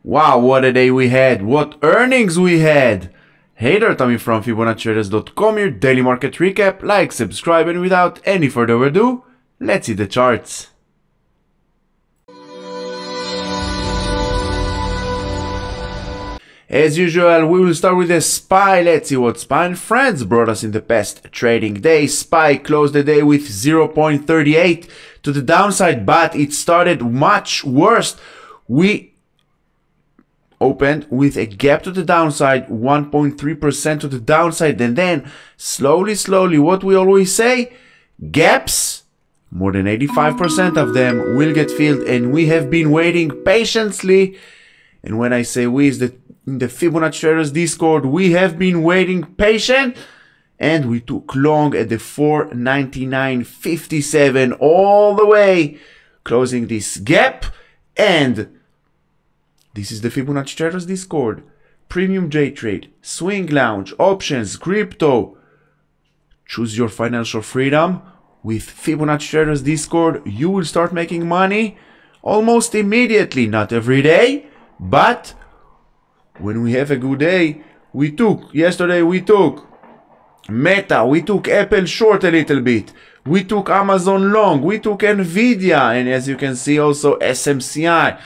Wow, what a day we had. What earnings we had. Hey there, Tamir from FIBONACCI-Traders.com, your daily market recap. Like, subscribe, and without any further ado, let's see the charts. As usual, we will start with the SPY. Let's see what SPY and Friends brought us in the past trading day. SPY closed the day with 0.38 to the downside, but it started much worse. We opened with a gap to the downside, 1.3% to the downside, and then slowly, what we always say, gaps, more than 85% of them will get filled, and we have been waiting patiently. And when I say we, is that in the Fibonacci Traders Discord, we have been waiting patient, and we took long at the 499.57 all the way, closing this gap. And this is the Fibonacci Traders Discord. Premium J Trade, Swing Lounge, Options, Crypto. Choose your financial freedom. With Fibonacci Traders Discord, you will start making money almost immediately. Not every day, but when we have a good day, yesterday we took Meta, we took Apple short a little bit, we took Amazon long, we took Nvidia, and as you can see also SMCI.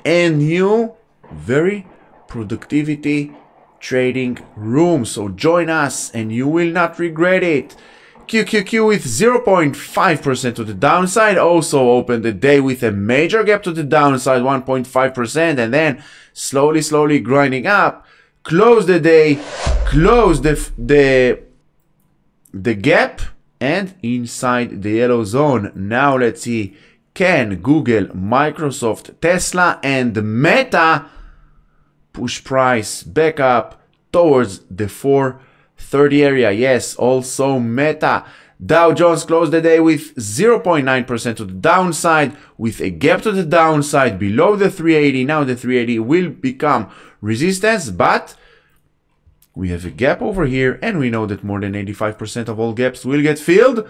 And new, very productivity trading room. So join us and you will not regret it. QQQ with 0.5% to the downside, also opened the day with a major gap to the downside, 1.5%, and then slowly grinding up. Closed the day, closed the gap, and inside the yellow zone. Now let's see, can Google, Microsoft, Tesla, and Meta push price back up towards the 430 area? Yes, also Meta. Dow Jones closed the day with 0.9% to the downside, with a gap to the downside below the 380. Now the 380 will become resistance, but we have a gap over here, and we know that more than 85% of all gaps will get filled.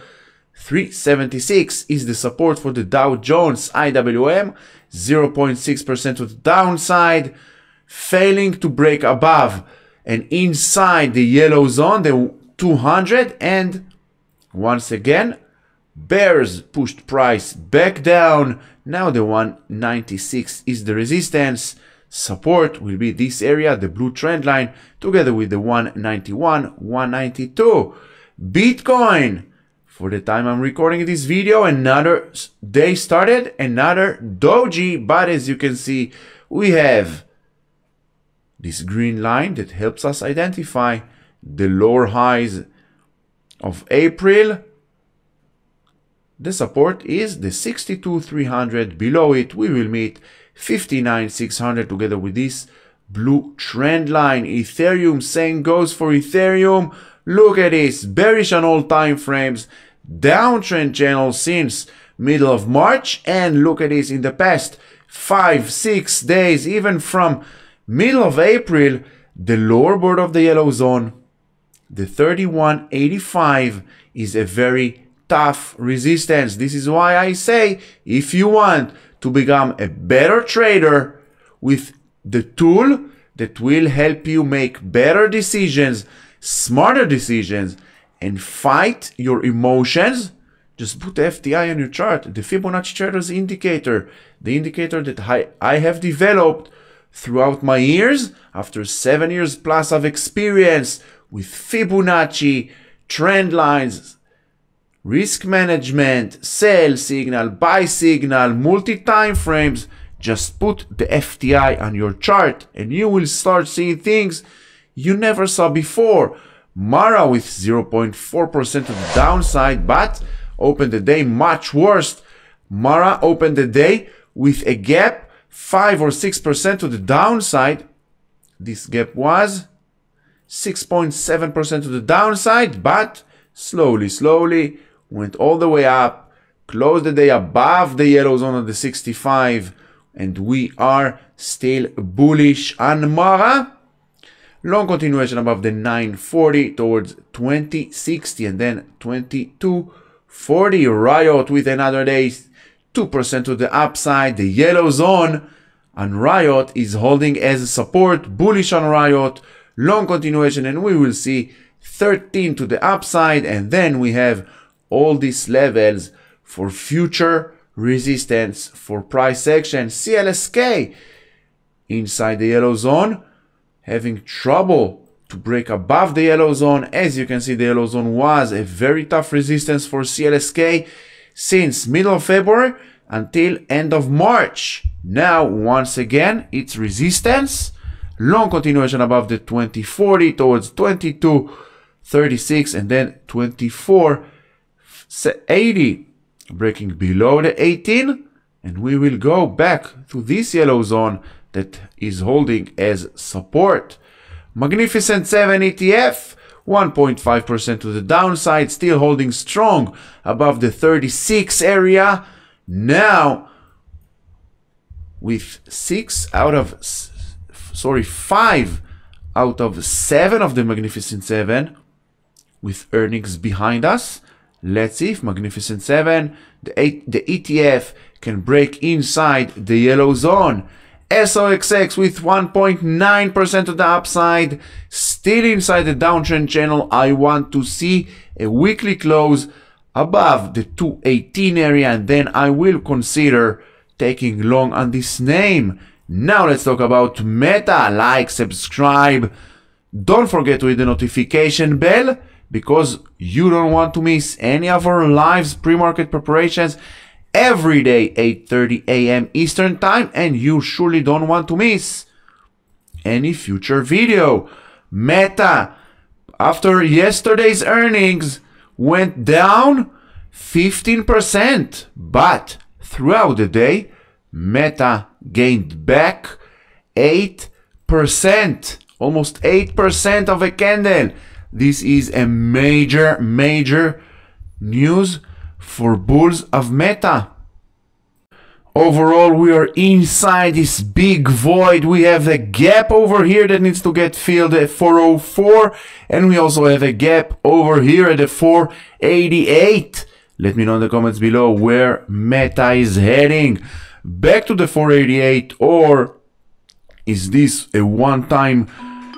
376 is the support for the Dow Jones IWM, 0.6% to the downside, failing to break above and inside the yellow zone, the 200, and once again, bears pushed price back down. Now the 196 is the resistance. Support will be this area, the blue trend line, together with the 191, 192. Bitcoin. For the time I'm recording this video, another day started, another doji, but as you can see, we have this green line that helps us identify the lower highs of April. The support is the 62,300. Below it, we will meet 59,600 together with this blue trend line. Ethereum, same goes for Ethereum. Look at this, bearish on all time frames, downtrend channel since middle of March, and look at this in the past 5-6 days, even from middle of April, the lower board of the yellow zone, the 31.85, is a very tough resistance. This is why I say, if you want to become a better trader with the tool that will help you make better decisions, smarter decisions, and fight your emotions, just put the FTI on your chart, the Fibonacci Traders indicator, the indicator that I have developed throughout my years, after 7 years plus of experience with Fibonacci, trend lines, risk management, sell signal, buy signal, multi-time frames. Just put the FTI on your chart and you will start seeing things you never saw before. Mara with 0.4% to the downside, but opened the day much worse. Mara opened the day with a gap 5 or 6% to the downside. This gap was 6.7% to the downside, but slowly went all the way up, closed the day above the yellow zone of the 65, and we are still bullish on Mara. Long continuation above the 940 towards 2060 and then 2240. Riot with another day, 2% to the upside. The yellow zone and Riot is holding as a support, bullish on Riot, long continuation, and we will see 13 to the upside, and then we have all these levels for future resistance for price action. CLSK inside the yellow zone, having trouble to break above the yellow zone. As you can see, the yellow zone was a very tough resistance for CLSK since middle of February until end of March. Now, once again, it's resistance. Long continuation above the 2040 towards 2236 and then 2480. Breaking below the 18. And we will go back to this yellow zone that is holding as support. Magnificent 7 ETF. 1.5% to the downside, still holding strong above the 36 area. Now, with 5 out of 7 of the Magnificent 7 with earnings behind us. Let's see if Magnificent 7, the ETF, can break inside the yellow zone. SOXX with 1.9% to the upside, still inside the downtrend channel. I want to see a weekly close above the 218 area, and then I will consider taking long on this name. Now let's talk about Meta. Like, subscribe. Don't forget to hit the notification bell because you don't want to miss any of our lives, pre-market preparations every day, 8:30 a.m. Eastern Time, and you surely don't want to miss any future video. Meta, after yesterday's earnings, went down 15%, but throughout the day, Meta gained back 8%, almost 8% of a candle. This is a major news for bulls of Meta. Overall, we are inside this big void. We have a gap over here that needs to get filled at 404, and we also have a gap over here at the 488. Let me know in the comments below where Meta is heading. Back to the 488, or is this a one-time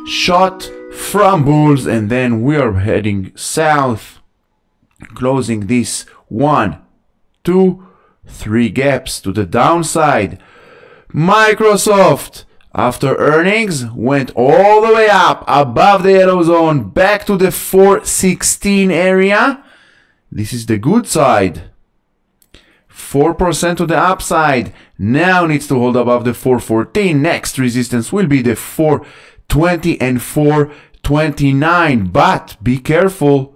shot from bulls and then we are heading south, closing this 1, 2, 3 gaps to the downside. Microsoft, after earnings, went all the way up above the yellow zone, back to the 416 area. This is the good side. 4% to the upside. Now needs to hold above the 414. Next resistance will be the 420 and 429. But be careful.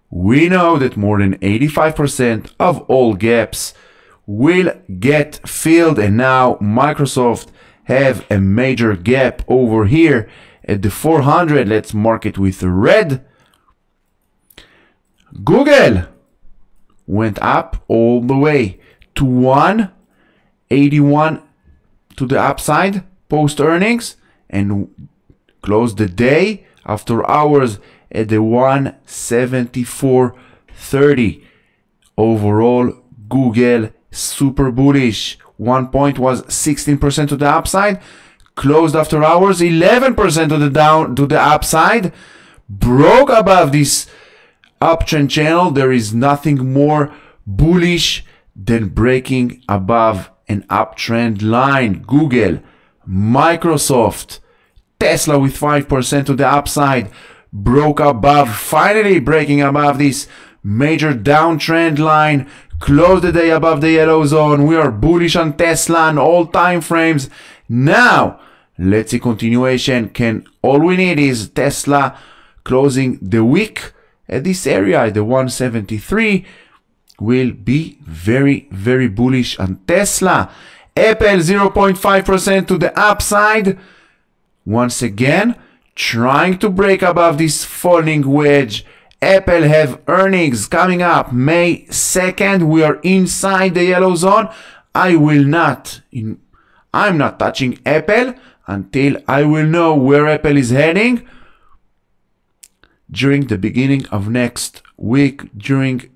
We know that more than 85% of all gaps will get filled, and now Microsoft have a major gap over here at the 400. Let's mark it with red. Google went up all the way to 181 to the upside post earnings and closed the day after hours at the 174.30. Overall, Google super bullish. 1 point was 16% to the upside, closed after hours 11% to the upside, broke above this uptrend channel. There is nothing more bullish than breaking above an uptrend line. Google, Microsoft, Tesla with 5% to the upside, broke above, finally breaking above this major downtrend line, closed the day above the yellow zone. We are bullish on Tesla on all time frames. Now let's see continuation. All we need is Tesla closing the week at this area at the 173. Will be very bullish on Tesla. Apple 0.5% to the upside. Once again, trying to break above this falling wedge. Apple have earnings coming up May 2nd. We are inside the yellow zone. I'm not touching Apple until I will know where Apple is heading during the beginning of next week, during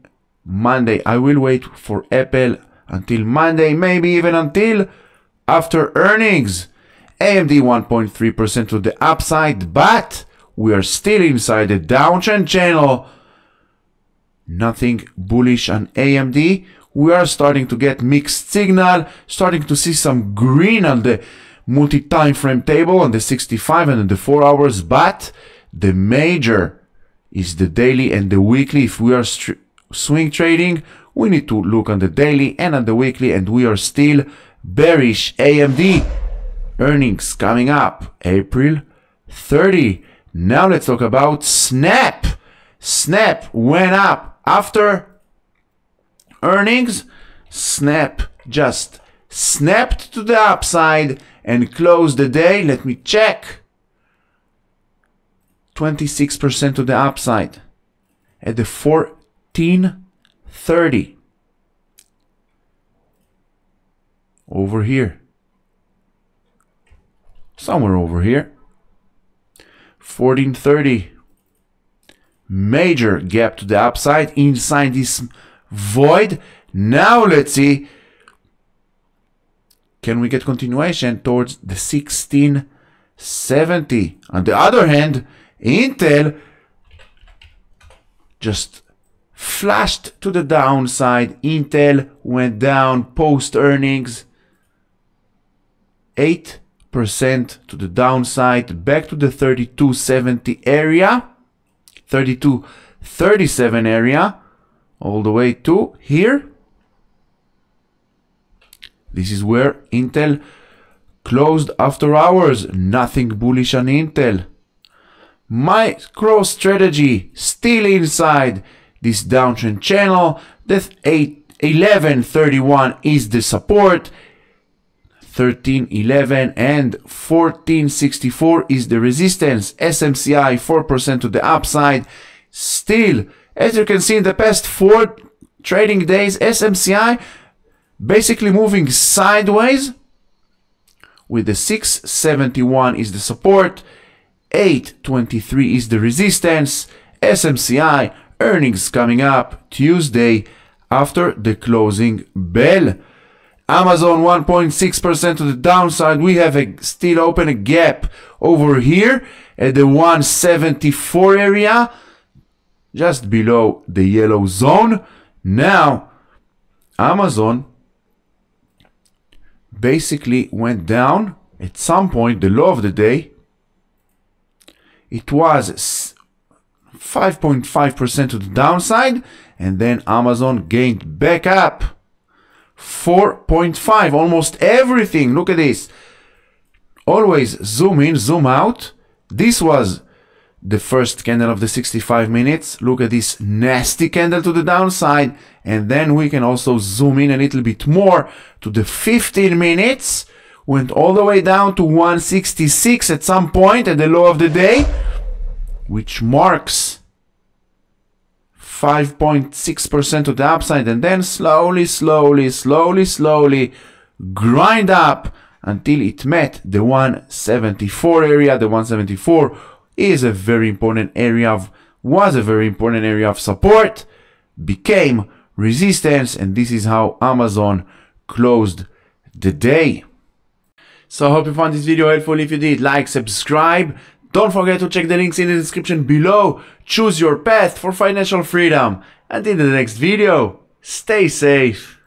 Monday. I will wait for Apple until Monday, maybe even until after earnings. AMD 1.3% to the upside, but we are still inside the downtrend channel. Nothing bullish on AMD. We are starting to get mixed signal, starting to see some green on the multi-time frame table on the 65 and the 4 hours, but the major is the daily and the weekly. If we are swing trading, we need to look on the daily and on the weekly, and we are still bearish. AMD earnings coming up April 30. Now let's talk about Snap. Snap went up after earnings. Snap just snapped to the upside and closed the day. Let me check. 26% to the upside at the 1430. Over here. Somewhere over here. 1430. Major gap to the upside inside this void. Now let's see, can we get continuation towards the 1670? On the other hand, Intel just flashed to the downside. Intel went down post earnings 8% to the downside, back to the 3270 area, 3237 area, all the way to here. This is where Intel closed after hours. Nothing bullish on Intel. MicroStrategy still inside this downtrend channel. The 1131 is the support. 1311 and 1464 is the resistance. SMCI 4% to the upside. Still, as you can see in the past 4 trading days, SMCI basically moving sideways, with the 671 is the support, 823 is the resistance. SMCI earnings coming up Tuesday after the closing bell. Amazon 1.6% to the downside. We have still open a gap over here at the 174 area, just below the yellow zone. Now Amazon basically went down at some point. The low of the day, it was 5.5% to the downside, and then Amazon gained back up 4.5, almost everything. Look at this. Always zoom in, zoom out. This was the first candle of the 65 minutes. Look at this nasty candle to the downside. And then we can also zoom in a little bit more to the 15 minutes. Went all the way down to 166 at some point at the low of the day, which marks 5.6% to the upside, and then slowly grind up until it met the 174 area. The 174 is a very important area was a very important area of support, became resistance, and this is how Amazon closed the day. So I hope you found this video helpful. If you did, like, subscribe. Don't forget to check the links in the description below. Choose your path for financial freedom. Until the next video, stay safe.